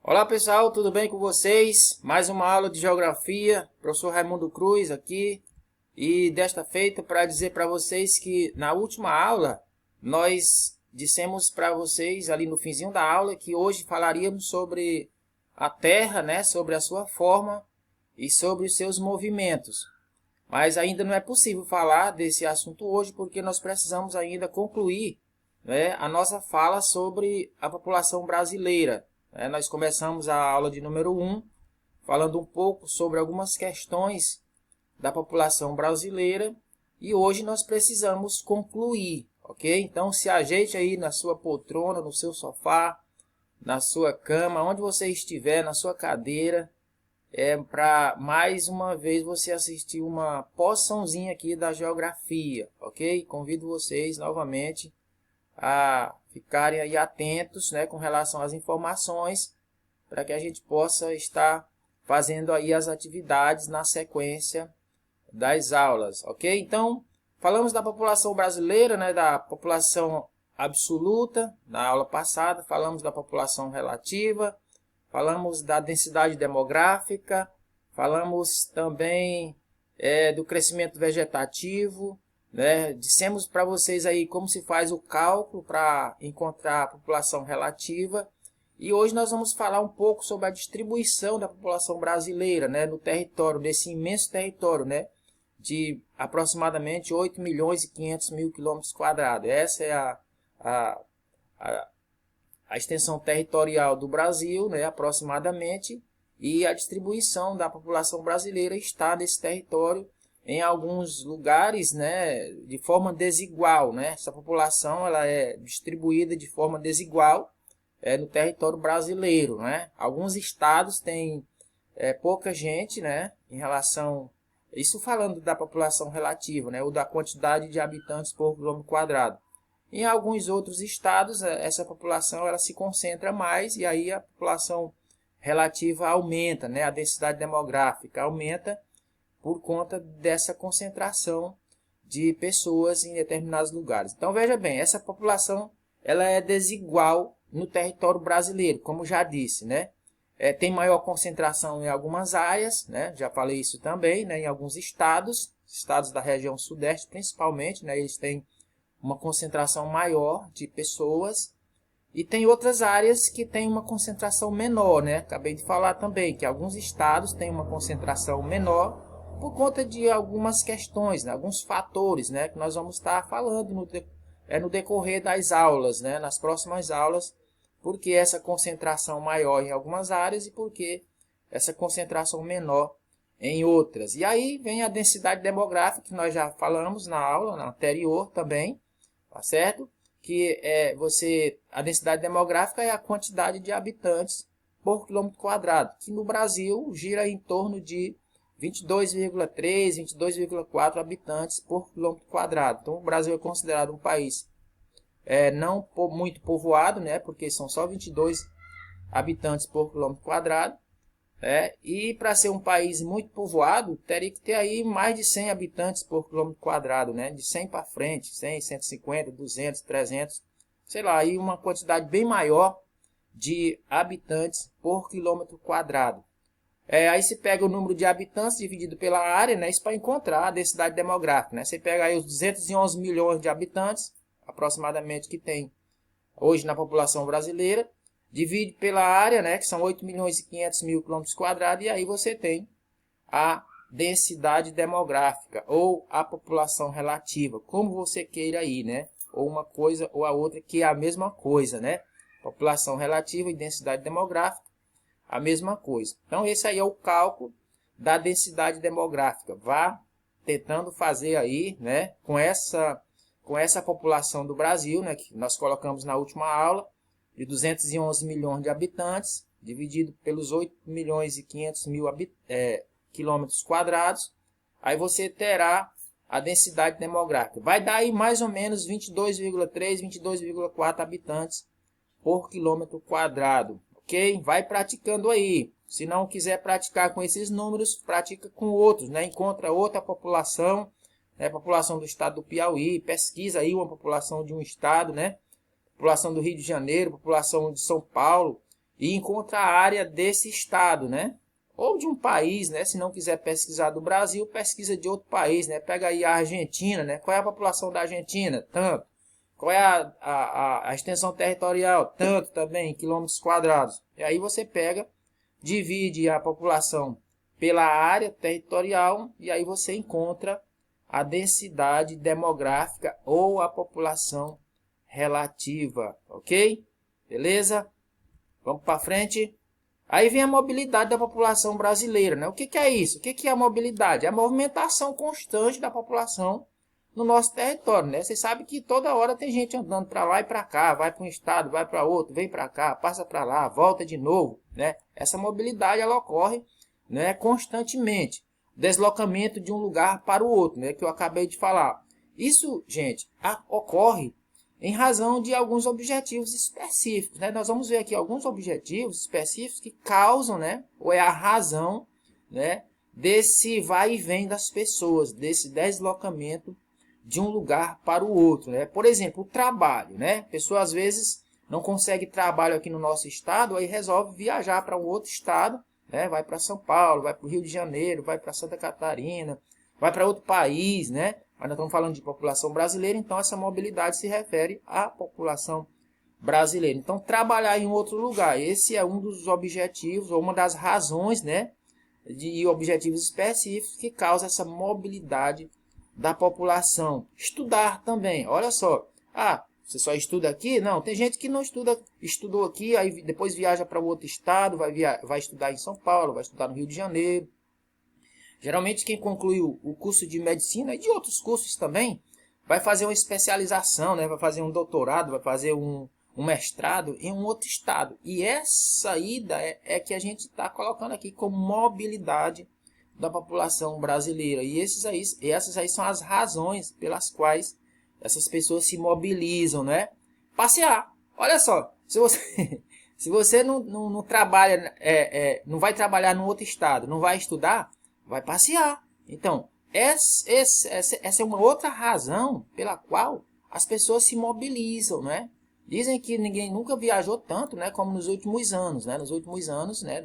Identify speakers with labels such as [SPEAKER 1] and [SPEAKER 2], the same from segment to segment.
[SPEAKER 1] Olá pessoal, tudo bem com vocês? Mais uma aula de geografia, professor Raimundo Cruz aqui. E desta feita para dizer para vocês que na última aula nós dissemos para vocês ali no finzinho da aula que hoje falaríamos sobre a Terra, né, sobre a sua forma e sobre os seus movimentos. Mas ainda não é possível falar desse assunto hoje porque nós precisamos ainda concluir, né, a nossa fala sobre a população brasileira. Nós começamos a aula de número 1 falando um pouco sobre algumas questões da população brasileira e hoje nós precisamos concluir, ok? Então se ajeite aí na sua poltrona, no seu sofá, na sua cama, onde você estiver, na sua cadeira, para mais uma vez você assistir uma porçãozinha aqui da geografia, ok? Convido vocês novamente a ficarem aí atentos, né, com relação às informações, para que a gente possa estar fazendo aí as atividades na sequência das aulas, ok? Então, falamos da população brasileira, né, da população absoluta, na aula passada, falamos da população relativa, falamos da densidade demográfica, falamos também do crescimento vegetativo, né? Dissemos para vocês aí como se faz o cálculo para encontrar a população relativa. E hoje nós vamos falar um pouco sobre a distribuição da população brasileira, né, no território, nesse imenso território, né, de aproximadamente 8.500.000 quilômetros quadrados. Essa é a, a extensão territorial do Brasil, né, aproximadamente, e a distribuição da população brasileira está nesse território em alguns lugares, né, de forma desigual, né? Essa população ela é distribuída de forma desigual no território brasileiro, né? Alguns estados têm pouca gente, né, em relação, isso falando da população relativa, né, ou da quantidade de habitantes por quilômetro quadrado. Em alguns outros estados essa população ela se concentra mais e aí a população relativa aumenta, né? A densidade demográfica aumenta por conta dessa concentração de pessoas em determinados lugares. Então veja bem, essa população ela é desigual no território brasileiro, como já disse, né? Tem maior concentração em algumas áreas, né? Já falei isso também, né? Em alguns estados da região sudeste principalmente, né? Eles têm uma concentração maior de pessoas. E tem outras áreas que têm uma concentração menor, né? Acabei de falar também que alguns estados têm uma concentração menor por conta de algumas questões, né? Alguns fatores, né? Que nós vamos estar falando no decorrer das aulas, né? Nas próximas aulas, porque essa concentração maior em algumas áreas e porque essa concentração menor em outras. E aí vem a densidade demográfica, que nós já falamos na aula anterior também, tá certo? Que a densidade demográfica é a quantidade de habitantes por quilômetro quadrado, que no Brasil gira em torno de 22,3, 22,4 habitantes por quilômetro quadrado. Então o Brasil é considerado um país não muito povoado, né, porque são só 22 habitantes por quilômetro quadrado. E para ser um país muito povoado, teria que ter aí mais de 100 habitantes por quilômetro quadrado, né? De 100 para frente, 100, 150, 200, 300, sei lá, aí uma quantidade bem maior de habitantes por quilômetro quadrado. Aí se pega o número de habitantes dividido pela área, né? Isso para encontrar a densidade demográfica, né? Você pega aí os 211 milhões de habitantes, aproximadamente, que tem hoje na população brasileira, divide pela área, né, que são 8.500.000 quilômetros quadrados, e aí você tem a densidade demográfica, ou a população relativa, como você queira aí, né? Ou uma coisa ou a outra, que é a mesma coisa, né? População relativa e densidade demográfica, a mesma coisa. Então, esse aí é o cálculo da densidade demográfica. Vá tentando fazer aí, né, com essa população do Brasil, né, que nós colocamos na última aula, de 211 milhões de habitantes, dividido pelos 8.500.000 quilômetros quadrados, aí você terá a densidade demográfica. Vai dar aí mais ou menos 22,3, 22,4 habitantes por quilômetro quadrado, ok? Vai praticando aí. Se não quiser praticar com esses números, pratica com outros, né? Encontra outra população, né? População do estado do Piauí, pesquisa aí uma população de um estado, né? População do Rio de Janeiro, população de São Paulo, e encontra a área desse estado, né? Ou de um país, né? Se não quiser pesquisar do Brasil, pesquisa de outro país, né? Pega aí a Argentina, né? Qual é a população da Argentina? Tanto. Qual é a extensão territorial? Tanto também, quilômetros quadrados. E aí você pega, divide a população pela área territorial e aí você encontra a densidade demográfica ou a população relativa, ok? Beleza? Vamos para frente. Aí vem a mobilidade da população brasileira, né? O que é isso? O que é a mobilidade? É a movimentação constante da população no nosso território, né? Você sabe que toda hora tem gente andando para lá e para cá, vai para um estado, vai para outro, vem para cá, passa para lá, volta de novo, né? Essa mobilidade ela ocorre, né, constantemente. Deslocamento de um lugar para o outro, né, que eu acabei de falar. Isso, gente, ocorre em razão de alguns objetivos específicos, né? Nós vamos ver aqui alguns objetivos específicos que causam, né, ou é a razão, né, desse vai e vem das pessoas, desse deslocamento de um lugar para o outro, né? Por exemplo, o trabalho, né? A pessoa às vezes não consegue trabalho aqui no nosso estado, aí resolve viajar para um outro estado, né? Vai para São Paulo, vai para o Rio de Janeiro, vai para Santa Catarina, vai para outro país, né? Mas nós estamos falando de população brasileira, então essa mobilidade se refere à população brasileira. Então, trabalhar em outro lugar, esse é um dos objetivos, ou uma das razões, né, de objetivos específicos que causa essa mobilidade da população. Estudar também, olha só. Ah, você só estuda aqui? Não, tem gente que não estuda, estudou aqui, aí depois viaja para outro estado, vai estudar em São Paulo, vai estudar no Rio de Janeiro. Geralmente quem conclui o curso de medicina e de outros cursos também, vai fazer uma especialização, né? Vai fazer um doutorado, vai fazer um mestrado em um outro estado. E essa ida é que a gente está colocando aqui como mobilidade da população brasileira. E essas aí são as razões pelas quais essas pessoas se mobilizam, né? Passear. Olha só, se você, se você não trabalha, não vai trabalhar no outro estado, não vai estudar, vai passear. Então, essa é uma outra razão pela qual as pessoas se mobilizam, né? Dizem que ninguém nunca viajou tanto, né, como nos últimos anos, né? Nos últimos anos, né,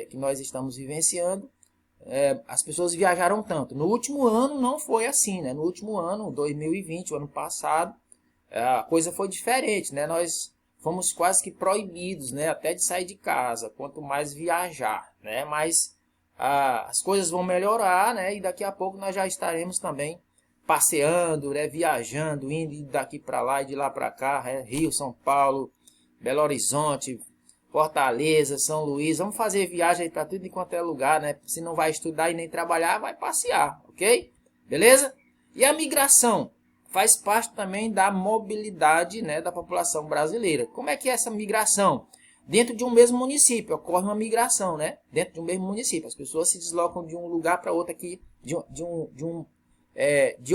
[SPEAKER 1] que nós estamos vivenciando, as pessoas viajaram tanto. No último ano não foi assim, né? No último ano, 2020, o ano passado, a coisa foi diferente, né? Nós fomos quase que proibidos, né, até de sair de casa, quanto mais viajar, né? Mas as coisas vão melhorar, né? E daqui a pouco nós já estaremos também passeando, né? Viajando, indo daqui para lá e de lá para cá, né? Rio, São Paulo, Belo Horizonte, Fortaleza, São Luís. Vamos fazer viagem aí para tudo enquanto é lugar, né? Se não vai estudar e nem trabalhar, vai passear, ok? Beleza? E a migração faz parte também da mobilidade, né, da população brasileira. Como é que é essa migração? Dentro de um mesmo município, ocorre uma migração, né? Dentro de um mesmo município. As pessoas se deslocam de um lugar para outro aqui, de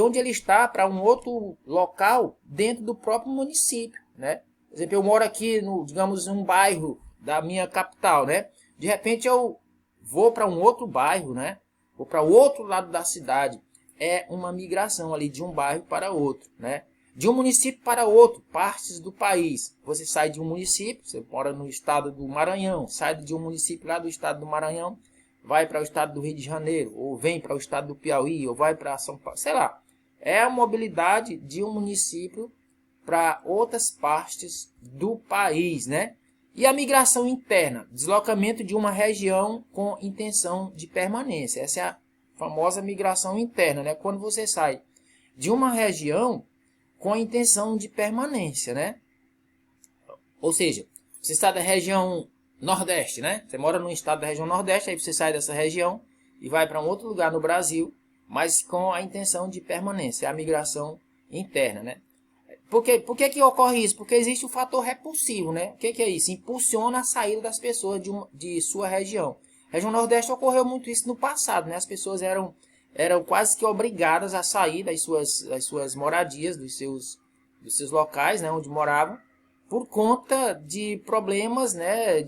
[SPEAKER 1] onde ele está para um outro local dentro do próprio município, né? Por exemplo, eu moro aqui, digamos, em um bairro da minha capital, né? De repente eu vou para um outro bairro, né? Vou para o outro lado da cidade. É uma migração ali de um bairro para outro, né? De um município para outro, partes do país. Você sai de um município, você mora no estado do Maranhão, sai de um município lá do estado do Maranhão, vai para o estado do Rio de Janeiro, ou vem para o estado do Piauí, ou vai para São Paulo, sei lá. É a mobilidade de um município para outras partes do país, né? E a migração interna, deslocamento de uma região com intenção de permanência. Essa é a famosa migração interna, né? Quando você sai de uma região com a intenção de permanência, né? Ou seja, você está da região Nordeste, né? Você mora no estado da região Nordeste, aí você sai dessa região e vai para um outro lugar no Brasil, mas com a intenção de permanência, a migração interna, né? Por que ocorre isso? Porque existe o fator repulsivo, né? O que é isso? Impulsiona a saída das pessoas de sua região. Região Nordeste ocorreu muito isso no passado, né? As pessoas eram quase que obrigadas a sair das suas moradias, dos seus locais, né, onde moravam, por conta de problemas, né,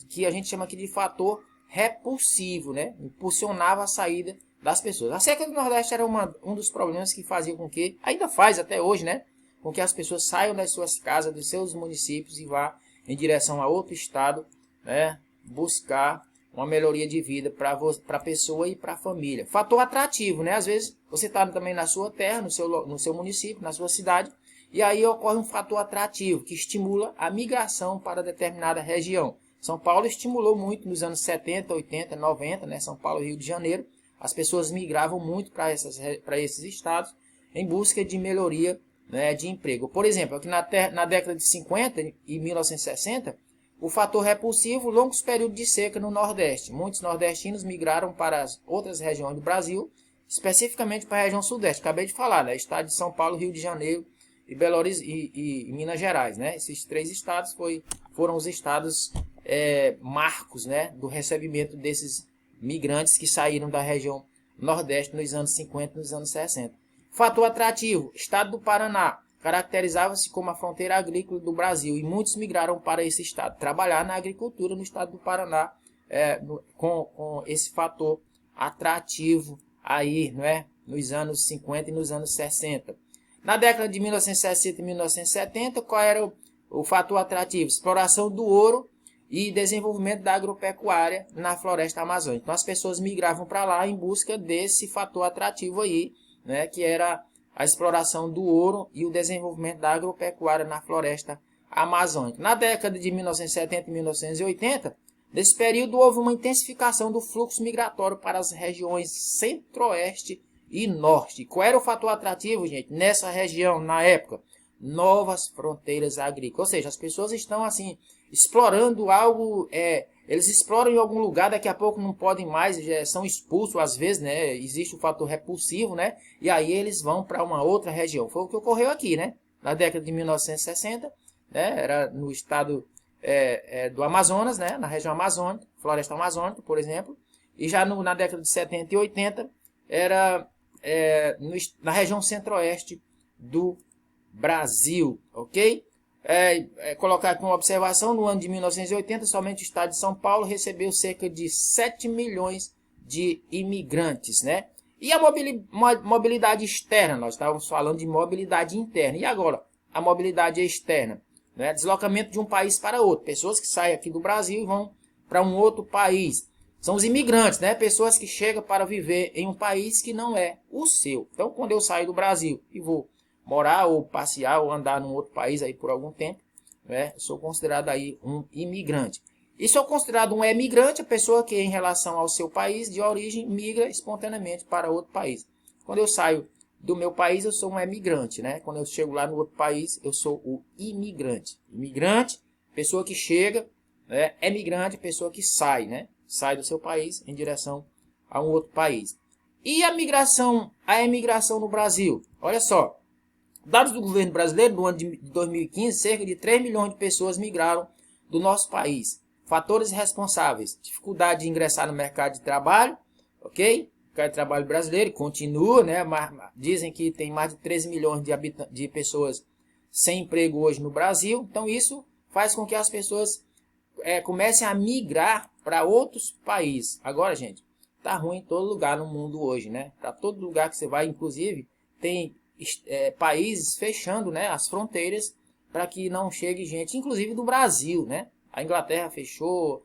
[SPEAKER 1] que a gente chama aqui de fator repulsivo, né? Impulsionava a saída das pessoas. A seca do Nordeste era um dos problemas que fazia com que, ainda faz até hoje, né, com que as pessoas saiam das suas casas, dos seus municípios e vá em direção a outro estado, né, buscar uma melhoria de vida para a pessoa e para a família. Fator atrativo, né? Às vezes você está também na sua terra, no seu município, na sua cidade, e aí ocorre um fator atrativo que estimula a migração para determinada região. São Paulo estimulou muito nos anos 70, 80, 90, né? São Paulo e Rio de Janeiro. As pessoas migravam muito para esses estados em busca de melhoria, né, de emprego. Por exemplo, aqui na década de 50 e 1960, o fator repulsivo, longos períodos de seca no Nordeste. Muitos nordestinos migraram para as outras regiões do Brasil, especificamente para a região Sudeste. Acabei de falar, né? Estado de São Paulo, Rio de Janeiro e e Minas Gerais, né? Esses três estados foram os estados marcos, né, do recebimento desses migrantes que saíram da região Nordeste nos anos 50 e nos anos 60. Fator atrativo, estado do Paraná. Caracterizava-se como a fronteira agrícola do Brasil e muitos migraram para esse estado, trabalhar na agricultura no estado do Paraná, com esse fator atrativo aí, não é? Nos anos 50 e nos anos 60. Na década de 1960 e 1970, qual era o fator atrativo? Exploração do ouro e desenvolvimento da agropecuária na floresta amazônica. Então as pessoas migravam para lá em busca desse fator atrativo aí, né, que era a exploração do ouro e o desenvolvimento da agropecuária na floresta amazônica. Na década de 1970 e 1980, nesse período houve uma intensificação do fluxo migratório para as regiões centro-oeste e norte. Qual era o fator atrativo, gente, nessa região, na época? Novas fronteiras agrícolas. Ou seja, as pessoas estão assim explorando algo, eles exploram em algum lugar, daqui a pouco não podem mais, são expulsos às vezes, né? Existe o fator repulsivo, né? E aí eles vão para uma outra região. Foi o que ocorreu aqui, né? Na década de 1960, né? Era no estado do Amazonas, né? Na região amazônica, floresta amazônica, por exemplo. E já na década de 70 e 80, era na região centro-oeste do Brasil, ok? Colocar aqui uma observação, no ano de 1980, somente o estado de São Paulo recebeu cerca de 7 milhões de imigrantes, né? E a mobilidade externa, nós estávamos falando de mobilidade interna. E agora, a mobilidade externa, né? Deslocamento de um país para outro. Pessoas que saem aqui do Brasil e vão para um outro país. São os imigrantes, né? Pessoas que chegam para viver em um país que não é o seu. Então, quando eu saio do Brasil e vou morar ou passear ou andar num outro país aí por algum tempo, né? Sou considerado aí um imigrante. E sou considerado um emigrante a pessoa que, em relação ao seu país de origem, migra espontaneamente para outro país. Quando eu saio do meu país, eu sou um emigrante, né? Quando eu chego lá no outro país, eu sou o imigrante. Imigrante, pessoa que chega, né? Emigrante, pessoa que sai, né? Sai do seu país em direção a um outro país. E a emigração no Brasil? Olha só. Dados do governo brasileiro, no ano de 2015, cerca de 3 milhões de pessoas migraram do nosso país. Fatores responsáveis: dificuldade de ingressar no mercado de trabalho, ok? O mercado de trabalho brasileiro continua, né? Dizem que tem mais de 13 milhões de pessoas sem emprego hoje no Brasil. Então isso faz com que as pessoas comecem a migrar para outros países. Agora, gente, tá ruim em todo lugar no mundo hoje, né? Para todo lugar que você vai, inclusive, tem países fechando, né, as fronteiras para que não chegue gente, inclusive do Brasil, né? A Inglaterra fechou,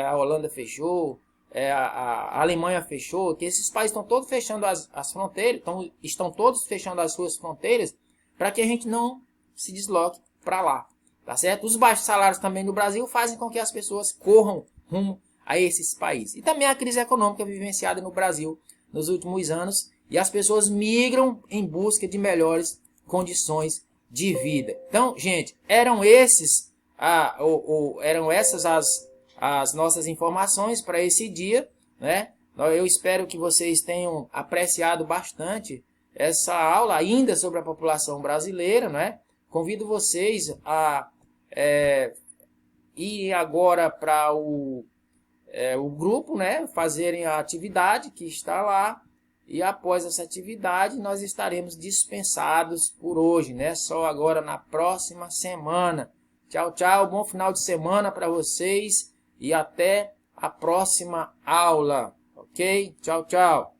[SPEAKER 1] a Holanda fechou, a Alemanha fechou, que esses países estão todos fechando as fronteiras, estão todos fechando as suas fronteiras para que a gente não se desloque para lá, tá certo? Os baixos salários também no Brasil fazem com que as pessoas corram rumo a esses países. E também a crise econômica vivenciada no Brasil nos últimos anos, e as pessoas migram em busca de melhores condições de vida. Então, gente, eram essas as nossas informações para esse dia, né? Eu espero que vocês tenham apreciado bastante essa aula ainda sobre a população brasileira, né? Convido vocês a ir agora para o grupo, né? Fazerem a atividade que está lá. E após essa atividade, nós estaremos dispensados por hoje, né? Só agora na próxima semana. Tchau, tchau. Bom final de semana para vocês. E até a próxima aula. Ok? Tchau, tchau.